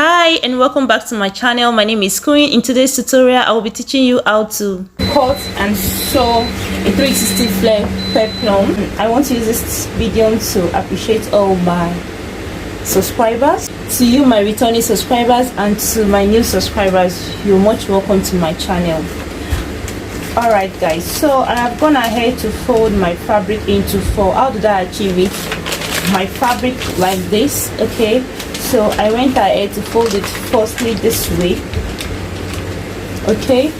Hi and welcome back to my channel. My name is Queen. In today's tutorial I will be teaching you how to cut and sew a 360 flare peplum. I want to use this video to appreciate all my subscribers. To you, my returning subscribers, and to my new subscribers, you're much welcome to my channel. Alright guys, so I have gone ahead to fold my fabric into four. How did I achieve it? My fabric like this, okay? So I went ahead to fold it firstly this way, okay?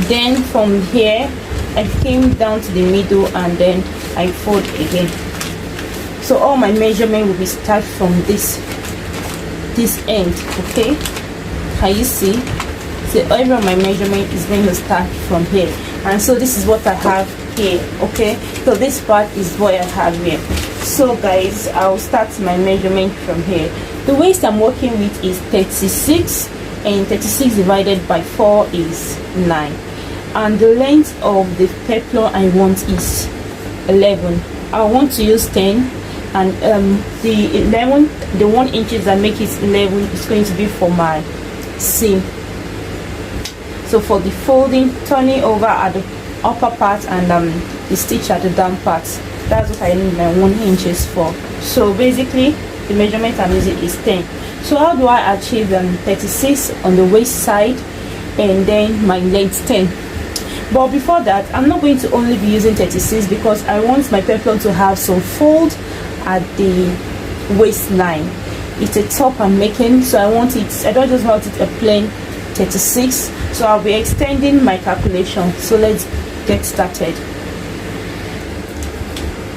Then from here I came down to the middle and then I fold again. So all my measurement will be start from this end, okay? Can you see? So every of my measurement is going to start from here, and so this is what I have here, okay? So this part is what I have here. So guys, I'll start my measurement from here. The waist I'm working with is 36, and 36 divided by 4 is 9, and the length of the peplum I want is 11. I want to use 10, and the 11, the 1 inches that make it 11 is going to be for my seam. So for the folding, turning over at the upper part and the stitch at the down part, that's what I need my 1 inches for. So basically the measurement I'm using is 10. So how do I achieve 36 on the waist side and then my length 10? But before that, I'm not going to only be using 36 because I want my peplum to have some fold at the waistline. It's a top I'm making, so I don't just want it a plain 36. So I'll be extending my calculation. So let's get started.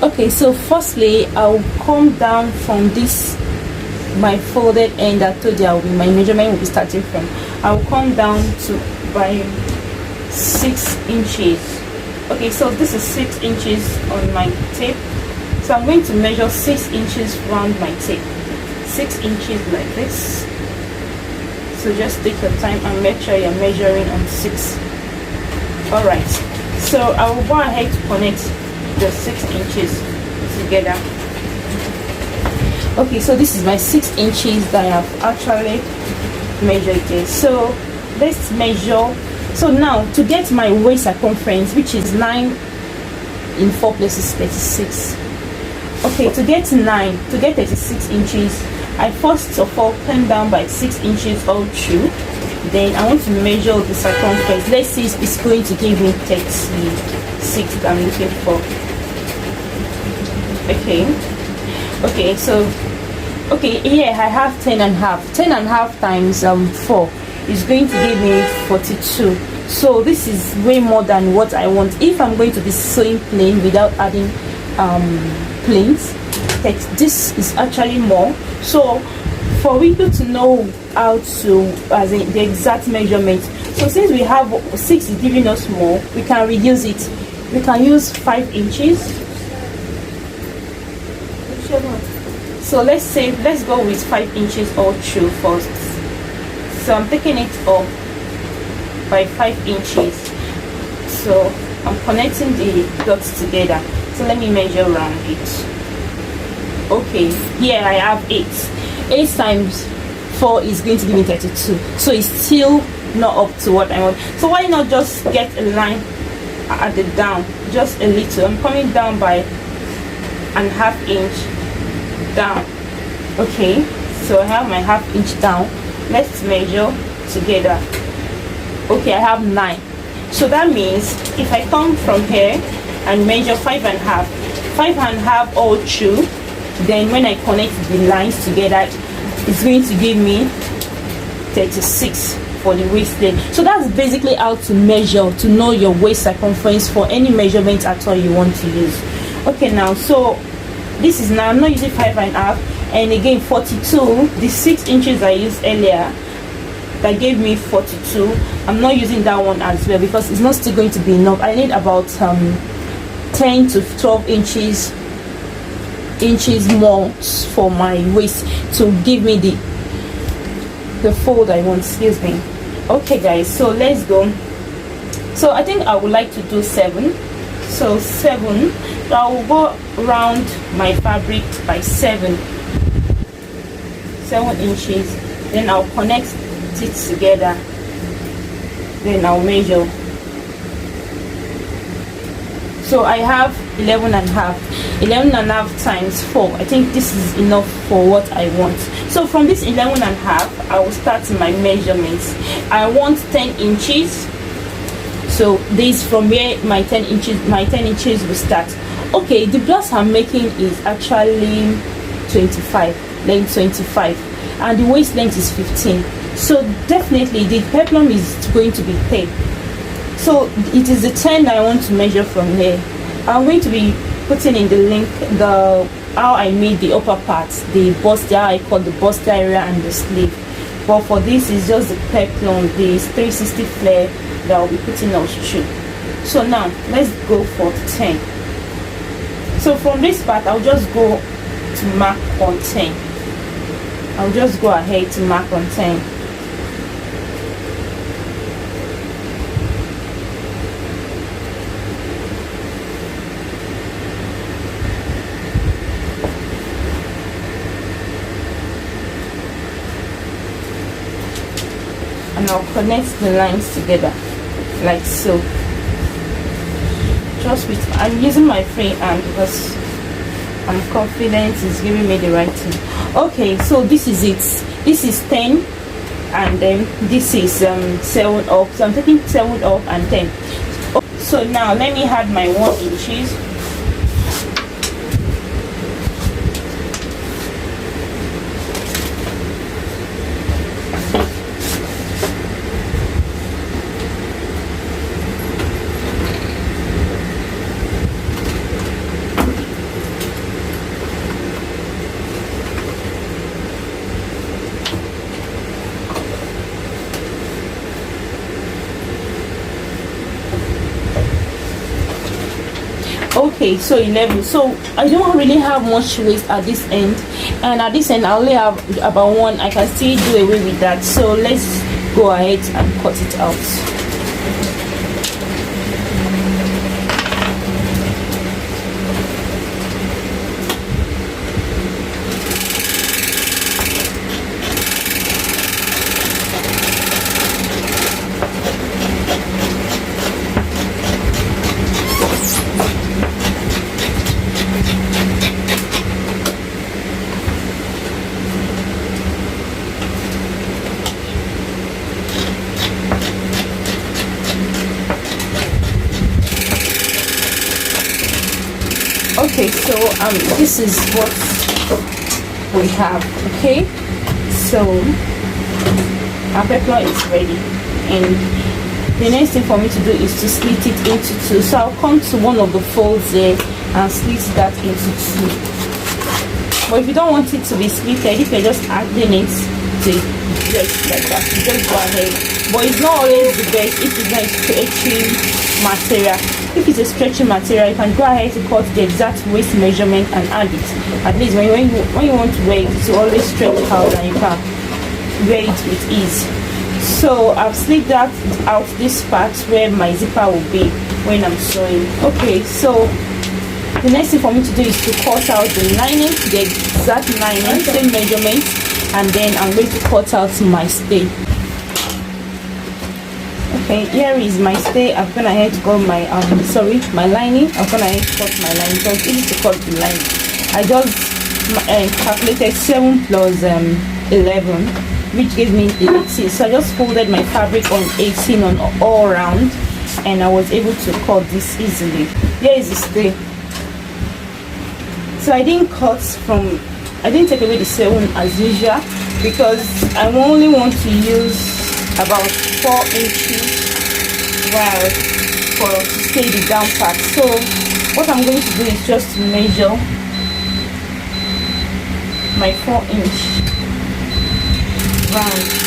Okay, so firstly I'll come down from this, my folded end. I told you my measurement will be starting from. I'll come down to by 6 inches. Okay, so this is 6 inches on my tape, so I'm going to measure 6 inches around my tape. 6 inches like this. So just take your time and make sure you're measuring on 6. Alright, so I will go ahead to connect the 6 inches together. Okay, so this is my 6 inches that I have actually measured it. So let's measure. So now to get my waist circumference, which is 9 in 4 places 36. Okay, to get 36 inches, I first of all came down by 6 inches all through. Then I want to measure the circumference. Let's see if it's going to give me 36 that I'm looking for. Okay, so here I have 10 and half times 4 is going to give me 42. So this is way more than what I want. If I'm going to be sewing plain without adding planes, this is actually more. So for people to know how to, as in the exact measurement, so since we have 6 is giving us more, we can reduce it. We can use 5 inches. So let's go with 5 inches all through first. So I'm taking it up by 5 inches. So I'm connecting the dots together. So let me measure around it. Okay, here I have 8 times 4 is going to give me 32. So it's still not up to what I want. So why not just get a line at the down, just a little. I'm coming down by ½ inch down. Okay, so I have my ½ inch down. Let's measure together. Okay, I have 9. So that means if I come from here and measure 5½ all through, then when I connect the lines together, it's going to give me 36 for the waist length. So that's basically how to measure, to know your waist circumference for any measurement at all you want to use. Okay, now so this is, now I'm not using 5½, and again 42, the 6 inches I used earlier that gave me 42, I'm not using that one as well because it's not still going to be enough. I need about 10 to 12 inches more for my waist to give me the fold I want. Excuse me. Okay guys, so let's go. So I think I would like to do 7. So 7, so I will go around my fabric by 7 inches then I'll connect it together, then I'll measure. So I have 11 and a half. 11 and a half times 4. I think this is enough for what I want. So from this 11 and a half, I will start my measurements. I want 10 inches. So this from where my 10 inches will start. Okay, the blouse I'm making is actually 25, length 25, and the waist length is 15. So definitely the peplum is going to be 10. So it is the 10 I want to measure from here. I'm going to be putting in the link the how I made the upper parts, the bustier, I call the bustier area and the sleeve. But for this is just the peplum, the 360 flare that I'll be putting out through. So now let's go for 10. So from this part I'll just go to mark on 10. I'll just go ahead to mark on 10. And I'll connect the lines together like so. Just with, I'm using my free hand because I'm confident it's giving me the right thing. Okay, so this is it. This is 10 and then this is 7 up. So I'm taking 7 up and 10. So now let me add my 1 inches. Okay, so 11. So I don't really have much waist at this end, and at this end I only have about 1. I can still do away with that. So let's go ahead and cut it out. Okay, so this is what we have. Okay, so our peplum is ready, and the next thing for me to do is to split it into 2. So I'll come to one of the folds there and split that into 2. But if you don't want it to be splitted, if you're just adding it to just like that, you just go ahead. But it's not always the best if it's not a stretchy material. If it's a stretchy material, you can go ahead to cut the exact waist measurement and add it. At least when you want to wear it, to always stretch out and you can wear it with ease. So I've slit that out this part where my zipper will be when I'm sewing. Okay, so the next thing for me to do is to cut out the lining, the exact lining, same measurement, and then I'm going to cut out my stay. Okay, here is my stay. I've gone ahead to cut my my lining. I've gone ahead to cut my lining. So it's easy to cut the lining. I just calculated 7 plus 11, which gave me 18. So I just folded my fabric on 18 on all around, and I was able to cut this easily. Here is the stay. So I didn't take away the 7 as usual because I only want to use about 4 inches while to stay the down part. So what I'm going to do is just to measure my 4-inch round.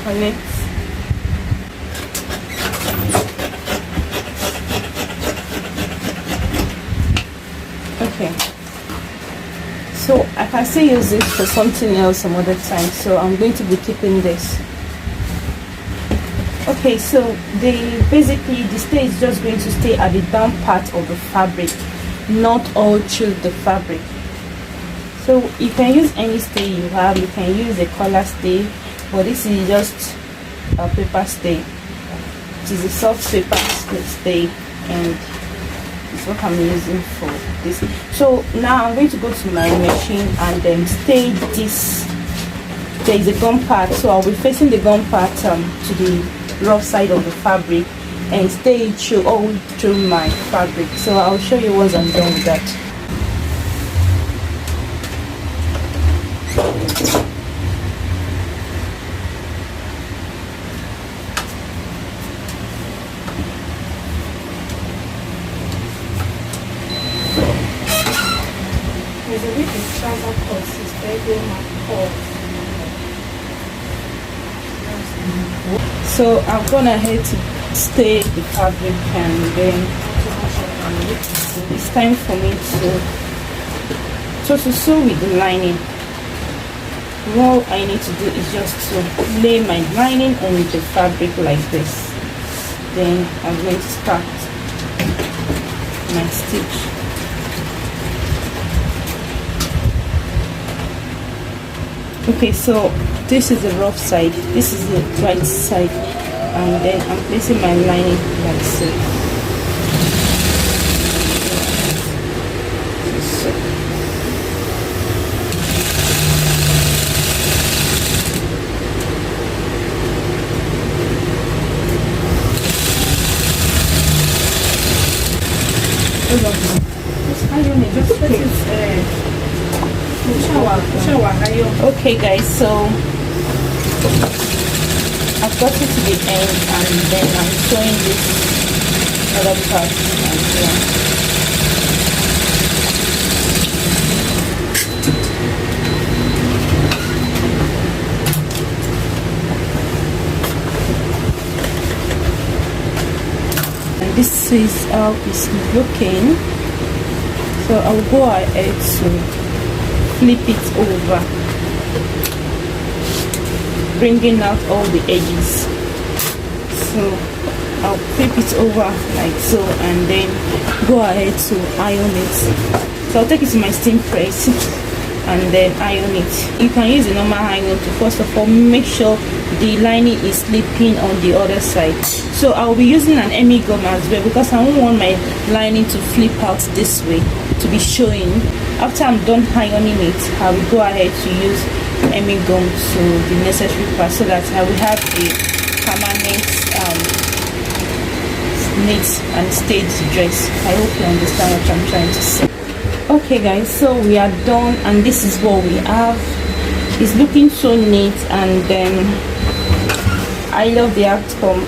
Connect. Okay, so I can still use this for something else some other time, so I'm going to be keeping this. Okay, so basically the stay is just going to stay at the down part of the fabric, not all through the fabric. So you can use any stay you have. You can use a collar stay, but this is just a paper stay. It is a soft paper stay, and it's what I'm using for this. So now I'm going to go to my machine and then stay this. There is a gum part, so I'll be facing the gum part to the rough side of the fabric and stay through all through my fabric. So I'll show you once I'm done with that. There's a bit of trouble because it's very much. So I've gone ahead to stay the fabric, and then it's time for me to sew with the lining. All I need to do is just to lay my lining on the fabric like this. Then I'm going to start my stitch. Okay, so this is the rough side, this is the right side, and then I'm placing my lining like so. Okay guys, so I've got it to the end, and then I'm sewing this other part as well. And this is how it's looking. So I'll go ahead to flip it over, bringing out all the edges. So I'll flip it over like so, and then go ahead to iron it. So I'll take it to my steam press and then iron it. You can use a normal iron to first of all make sure the lining is slipping on the other side. So I'll be using an Emmy gum as well, because I don't want my lining to flip out this way to be showing. After I'm done ironing it, I will go ahead to use Emmy gum to the necessary part, so that I will have a permanent knit and staged dress. I hope you understand what I'm trying to say. Okay guys, so we are done, and this is what we have. It's looking so neat, and I love the outcome.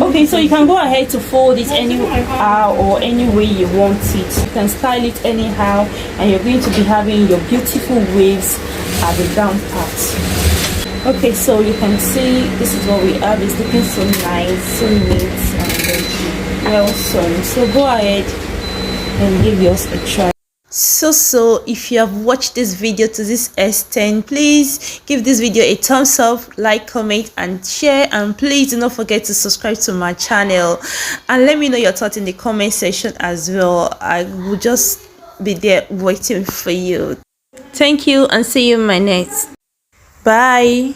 Okay, so you can go ahead to fold it anyhow or any way you want it. You can style it anyhow, and you're going to be having your beautiful waves at the down part. Okay, so you can see this is what we have. It's looking so nice, so neat, and well sewn. So go ahead and give yours a try. So if you have watched this video to this extent, please give this video a thumbs up, like, comment and share, and please do not forget to subscribe to my channel, and let me know your thoughts in the comment section as well. I will just be there waiting for you. Thank you, and see you in my next. Bye.